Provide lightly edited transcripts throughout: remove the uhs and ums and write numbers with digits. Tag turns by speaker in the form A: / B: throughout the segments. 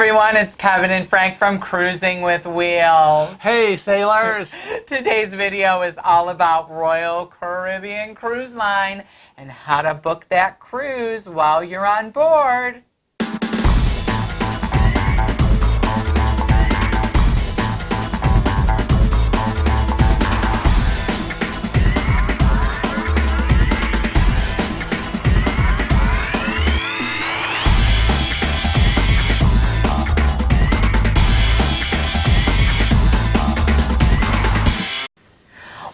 A: everyone, it's Kevin and Frank from Cruising with Wheels.
B: Hey sailors!
A: Today's video is all about Royal Caribbean Cruise Line and how to book that cruise while you're on board.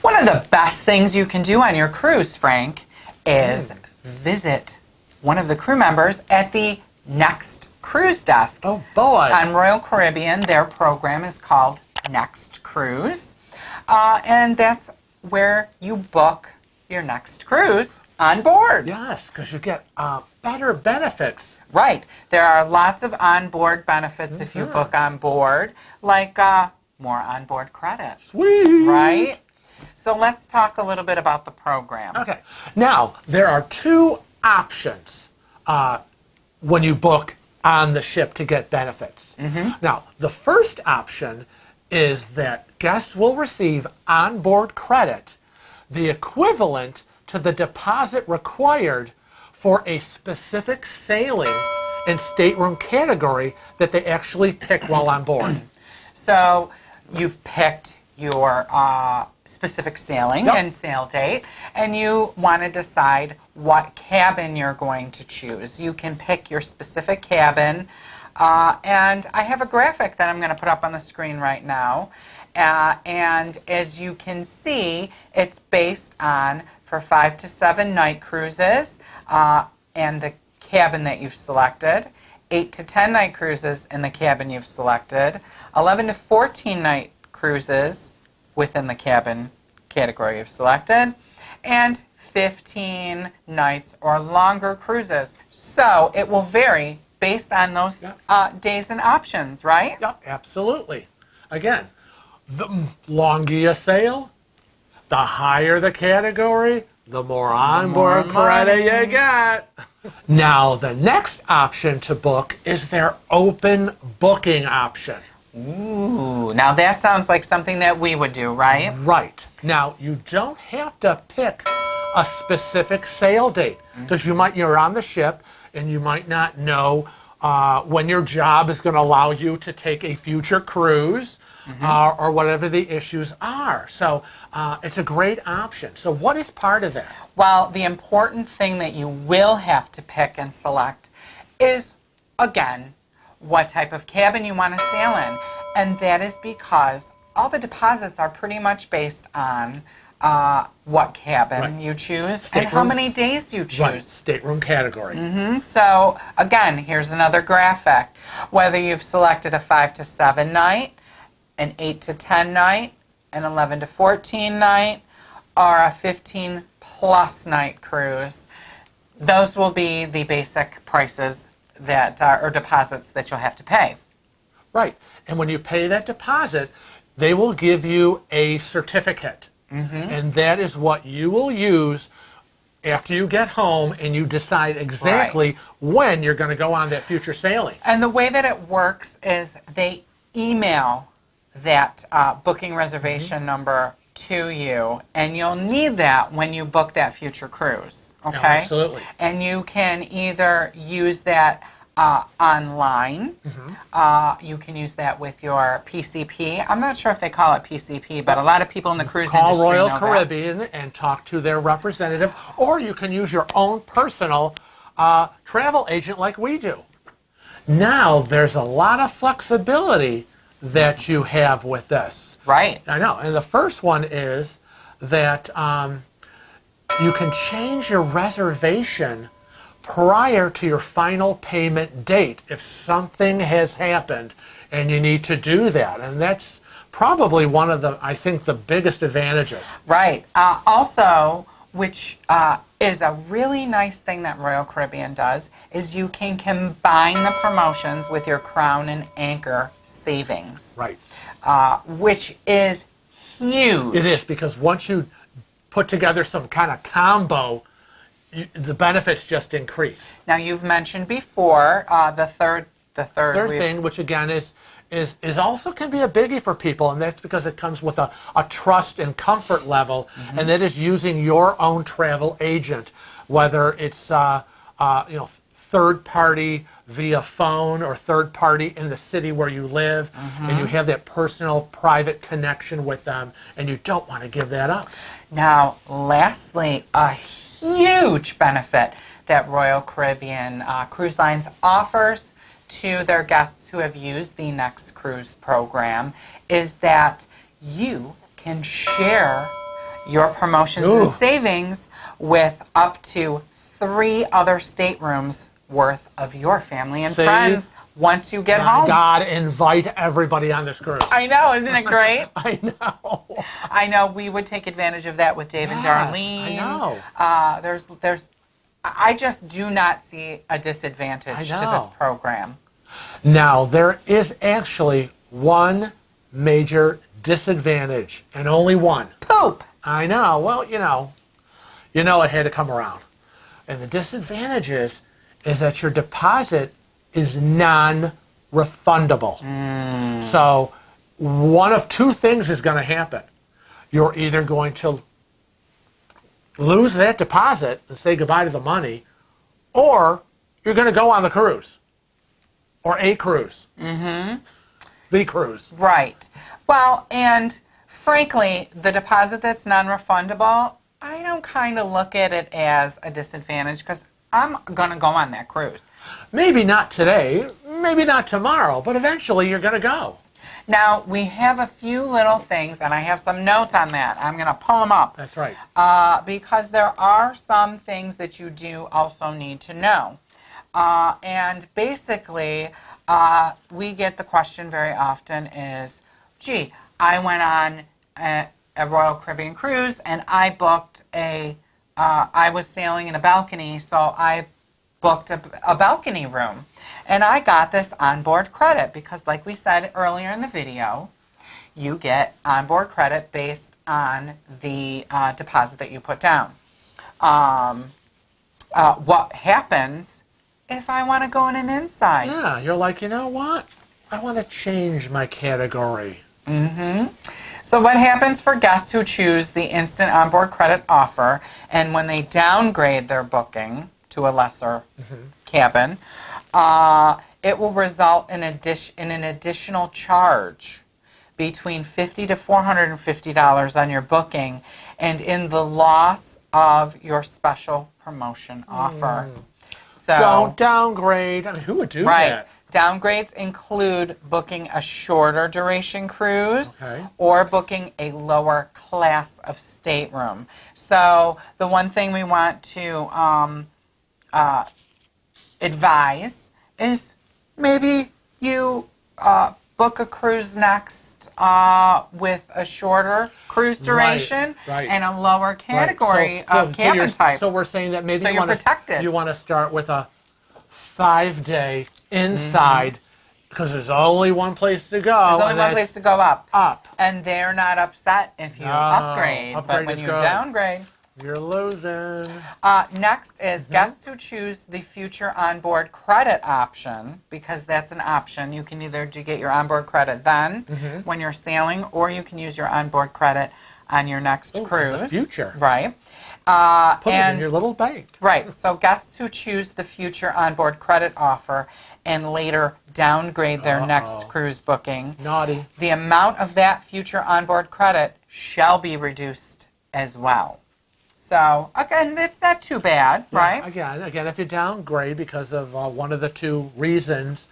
A: One of the best things you can do on your cruise, Frank, is visit one of the crew members at the Next Cruise Desk.
B: Oh boy!
A: On Royal Caribbean, their program is called Next Cruise, and that's where you book your next cruise on board.
B: Yes, because you get better benefits.
A: Right. There are lots of onboard benefits if you book on board, like more onboard credits.
B: Sweet!
A: Right? So let's talk a little bit about the program.
B: Okay. Now, there are two options when you book on the ship to get benefits. Now, the first option is that guests will receive onboard credit, the equivalent to the deposit required for a specific sailing and stateroom category that they actually pick while on board.
A: So you've picked your specific sailing and sail date, and you want to decide what cabin you're going to choose. You can pick your specific cabin, and I have a graphic that I'm going to put up on the screen right now. And as you can see, it's based on for 5 to 7 night cruises and the cabin that you've selected, 8 to 10 night cruises in the cabin you've selected, 11 to 14 night cruises within the cabin category you've selected, and 15 nights or longer cruises. So it will vary based on those days and options, right?
B: Yep, absolutely. Again, the longer you sail, the higher the category, the more onboard credit you get. Now, the next option to book is their open booking option.
A: Ooh, now that sounds like something that we would do, right?
B: Right. Now, you don't have to pick a specific sail date because you're on the ship and you might not know when your job is going to allow you to take a future cruise or whatever the issues are. So it's a great option. So what is part of that?
A: Well, the important thing that you will have to pick and select is, again, what type of cabin you want to sail in. And that is because all the deposits are pretty much based on what cabin you choose and how many days you choose.
B: Right, stateroom category.
A: So, again, here's another graphic. Whether you've selected a 5 to 7 night, an 8 to 10 night, an 11 to 14 night, or a 15 plus night cruise, those will be the basic prices that or deposits that you'll have to pay.
B: Right. And when you pay that deposit, they will give you a certificate. And that is what you will use after you get home and you decide exactly when you're going to go on that future sailing.
A: And the way that it works is they email that booking reservation number to you, and you'll need that when you book that future cruise. Okay?
B: Absolutely.
A: And you can either use that online. You can use that with your PCP. I'm not sure if they call it PCP, but a lot of people in the cruise industry
B: Call Royal
A: know
B: Caribbean and talk to their representative, or you can use your own personal travel agent like we do. Now, there's a lot of flexibility that you have with this.
A: Right.
B: I know. And the first one is that you can change your reservation prior to your final payment date if something has happened and you need to do that. And that's probably one of the, I think, the biggest advantages.
A: Right. Also, which is a really nice thing that Royal Caribbean does, is you can combine the promotions with your Crown and Anchor savings.
B: Right.
A: Which is huge.
B: It is, because once you put together some kind of combo, the benefits just increase.
A: Now, you've mentioned before the The third
B: thing, which again is also can be a biggie for people, and that's because it comes with a trust and comfort level, and that is using your own travel agent, whether it's third party via phone or third party in the city where you live, and you have that personal, private connection with them, and you don't want to give that up.
A: Now, lastly, a huge benefit that Royal Caribbean Cruise Lines offers to their guests who have used the Next Cruise program is that you can share your promotions and savings with up to 3 other staterooms worth of your family and friends once you get home.
B: God, invite everybody on this cruise.
A: I know, isn't it great?
B: I know.
A: I know, we would take advantage of that with Dave and Darlene.
B: I know.
A: I just do not see a disadvantage to this program.
B: Now, there is actually one major disadvantage, and only one.
A: Poop.
B: I know. Well, you know it had to come around. And the disadvantage is that your deposit is non-refundable. So one of 2 things is going to happen. You're either going to lose that deposit and say goodbye to the money, or you're going to go on the cruise. Or a cruise. The cruise.
A: Right. Well, and frankly, the deposit that's non-refundable, I don't kind of look at it as a disadvantage because I'm going to go on that cruise.
B: Maybe not today, maybe not tomorrow, but eventually you're going to go.
A: Now, we have a few little things, and I have some notes on that. I'm going to pull them up.
B: That's right.
A: Because there are some things that you do also need to know. And basically, we get the question very often is, gee, I went on a Royal Caribbean cruise and I booked I was sailing in a balcony, so I booked a balcony room. And I got this onboard credit because, like we said earlier in the video, you get onboard credit based on the deposit that you put down. What happens if I want to go in an inside?
B: Yeah, you're like, you know what? I want to change my category.
A: So what happens for guests who choose the instant onboard credit offer, and when they downgrade their booking to a lesser cabin, it will result in an additional charge between $50 to $450 on your booking, and in the loss of your special promotion offer. So
B: Don't downgrade. I mean, who would do that?
A: Downgrades include booking a shorter duration cruise or booking a lower class of stateroom. So the one thing we want to advise is maybe you book a cruise next with a shorter cruise duration and a lower category of cabin type.
B: So we're saying that maybe
A: protected.
B: You want to start with a 5-day inside because there's only one place to go.
A: There's only one place to go up.
B: Up.
A: And they're not upset if you upgrade. But when you downgrade,
B: you're losing.
A: Next is guests who choose the future onboard credit option, because that's an option. You can either get your onboard credit then when you're sailing, or you can use your onboard credit on your next cruise.
B: In the future.
A: Right.
B: Put it in your little bank.
A: Right. So guests who choose the future onboard credit offer and later downgrade their next cruise booking,
B: naughty,
A: the amount of that future onboard credit shall be reduced as well. So, again, it's not too bad, right?
B: Again, if you downgrade because of one of the 2 reasons,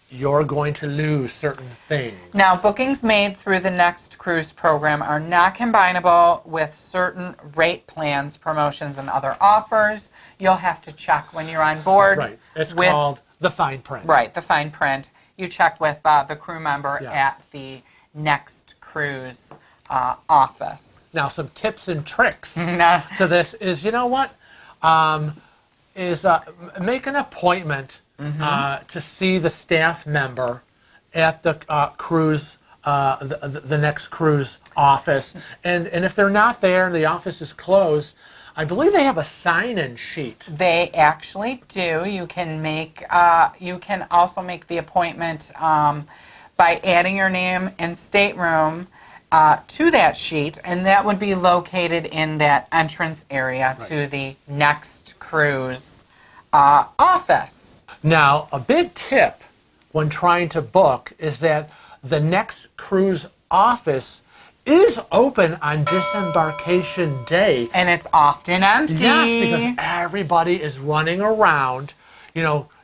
B: you're going to lose certain things.
A: Now, bookings made through the Next Cruise program are not combinable with certain rate plans, promotions, and other offers. You'll have to check when you're on board.
B: Right. It's called the fine print.
A: Right, the fine print. You check with the crew member at the Next Cruise office.
B: Now, some tips and tricks to this is, you know what, make an appointment to see the staff member at the cruise, the Next Cruise office. And if they're not there and the office is closed, I believe they have a sign-in sheet.
A: They actually do. You can make. You can also make the appointment by adding your name and stateroom to that sheet, and that would be located in that entrance area to the Next Cruise office.
B: Now, a big tip when trying to book is that the Next Cruise office is open on disembarkation day.
A: And it's often empty.
B: Yes, because everybody is running around,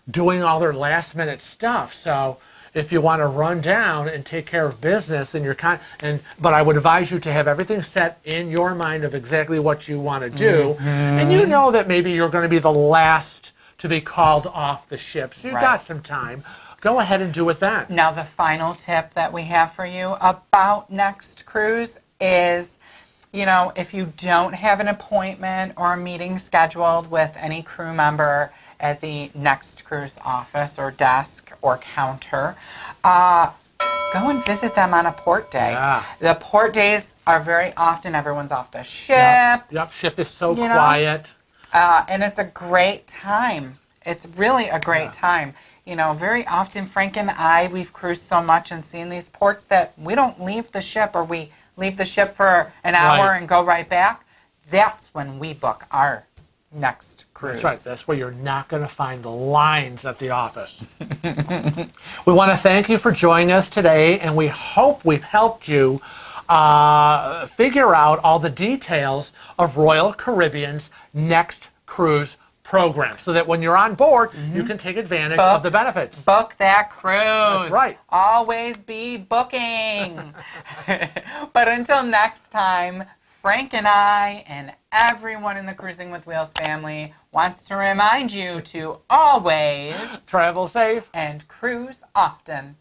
B: doing all their last minute stuff. So if you want to run down and take care of business, and but I would advise you to have everything set in your mind of exactly what you want to do, and you know that maybe you're going to be the last to be called off the ship, so you've got some time. Go ahead and do it then.
A: Now, the final tip that we have for you about Next Cruise is, if you don't have an appointment or a meeting scheduled with any crew member at the Next Cruise office or desk or counter, go and visit them on a port day.
B: Yeah.
A: The port days are very often, everyone's off the ship.
B: Yep, ship is so quiet.
A: And it's a great time. It's really a great time. Very often Frank and I, we've cruised so much and seen these ports that we don't leave the ship, or we leave the ship for an hour and go right back. That's when we book our next cruise.
B: That's right. That's where you're not going to find the lines at the office. We want to thank you for joining us today, and we hope we've helped you figure out all the details of Royal Caribbean's Next Cruise program, so that when you're on board, you can take advantage of the benefits.
A: Book that cruise.
B: That's right.
A: Always be booking. But until next time, Frank and I and everyone in the Cruising with Wheels family wants to remind you to always
B: travel safe
A: and cruise often.